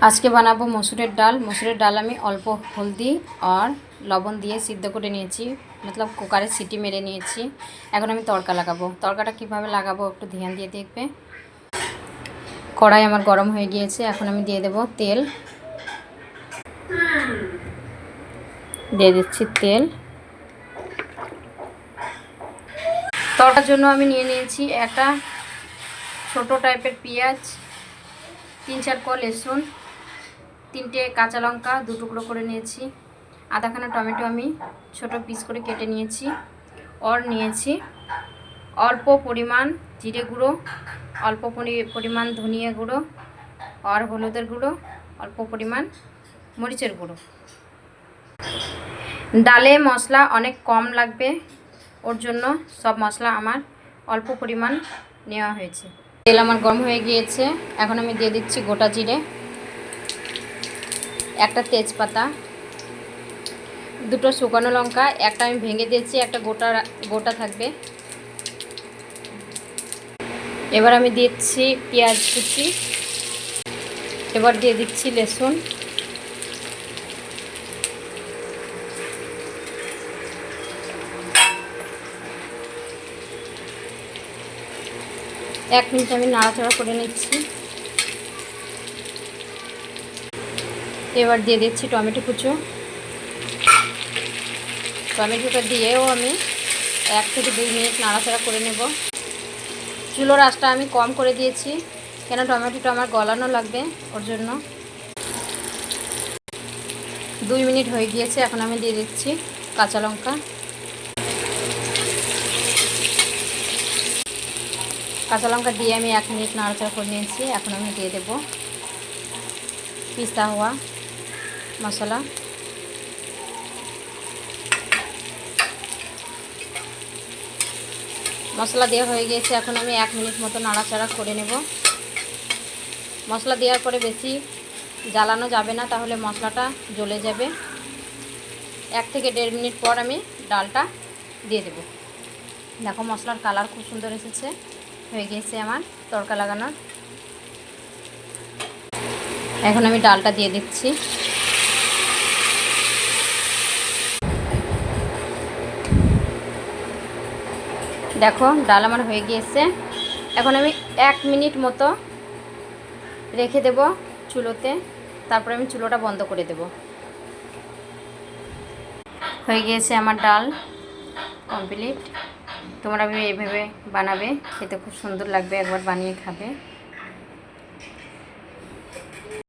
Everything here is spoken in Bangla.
আজকে বানাবো মসুরের ডাল। মসুরের ডাল আমি অল্প হলদি আর লবণ দিয়ে সিদ্ধ করে নিয়েছি, মতলব কুকারে সিটি মেরে নিয়েছি। এখন আমি তড়কা লাগাবো। তড়কাটা কিভাবে লাগাবো একটু ধ্যান দিয়ে দেখবে। কড়াই আমার গরম হয়ে গিয়েছে, এখন আমি দিয়ে দেব তেল। দিয়ে দিচ্ছি তেল। তড়কার জন্য আমি নিয়ে নিয়েছি একটা ছোট টাইপের পেঁয়াজ, 3-4 কোয়া রসুন, 3টে কাঁচা লঙ্কা 2 টুকরো করে নিয়েছি, আধাখানা টমেটো আমি ছোট পিস করে কেটে নিয়েছি, আর নিয়েছি অল্প পরিমাণ জিরে গুঁড়ো, অল্প পরিমাণ ধনিয়া গুঁড়ো আর হলুদের গুঁড়ো, অল্প পরিমাণ মরিচের গুঁড়ো। ডালে মশলা অনেক কম লাগবে, ওর জন্য সব মশলা আমার অল্প পরিমাণ নেওয়া হয়েছে। তেল আমার গরম হয়ে গিয়েছে, এখন আমি দিয়ে দিচ্ছি গোটা জিরে, একটা তেজপাতা, 2টো শুকনো লঙ্কা, একটা আমি ভেঙে দিয়েছি, একটা গোটা থাকবে। এবার আমি দিচ্ছি পেঁয়াজ কুচি, এবার দিয়ে দিচ্ছি রসুন, এক মিনিট আমি নাড়াচাড়া করে নিচ্ছি। এবার দিয়ে দিচ্ছি টমেটো কুচো। টমেটোটা দিয়েও আমি 1 থেকে 2 মিনিট নাড়াচাড়া করে নেব। চুলোর আঁচটা আমি কম করে দিয়েছি, কেন টমেটোটা আমার গলানো লাগবে, ওর জন্য। 2 মিনিট হয়ে গিয়েছে, এখন আমি দিয়ে দিচ্ছি কাঁচা লঙ্কা। কাঁচা লঙ্কা দিয়ে আমি 1 মিনিট নাড়াচাড়া করে নিয়েছি। এখন আমি দিয়ে দেব পিসা হওয়া মশলা। মশলা দেওয়া হয়ে গিয়েছে, এখন আমি 1 মিনিট মতো নাড়াচাড়া করে নেব। মশলা দেওয়ার পরে বেশি জ্বালানো যাবে না, তাহলে মশলাটা জ্বলে যাবে। 1 থেকে 1.5 মিনিট পর আমি ডালটা দিয়ে দেব। দেখো মশলার কালার খুব সুন্দর এসেছে, হয়ে গিয়েছে আমার তড়কা লাগানোর। এখন আমি ডালটা দিয়ে দিচ্ছি। দেখো ডাল আমার হয়ে গিয়েছে, এখন আমি 1 মিনিট মতো রেখে দেব চুলোতে, তারপরে আমি চুলোটা বন্ধ করে দেব। হয়ে গিয়েছে আমার ডাল কমপ্লিট। তোমরা এইভাবে বানাবে, খেতে খুব সুন্দর লাগবে, একবার বানিয়ে খাবে।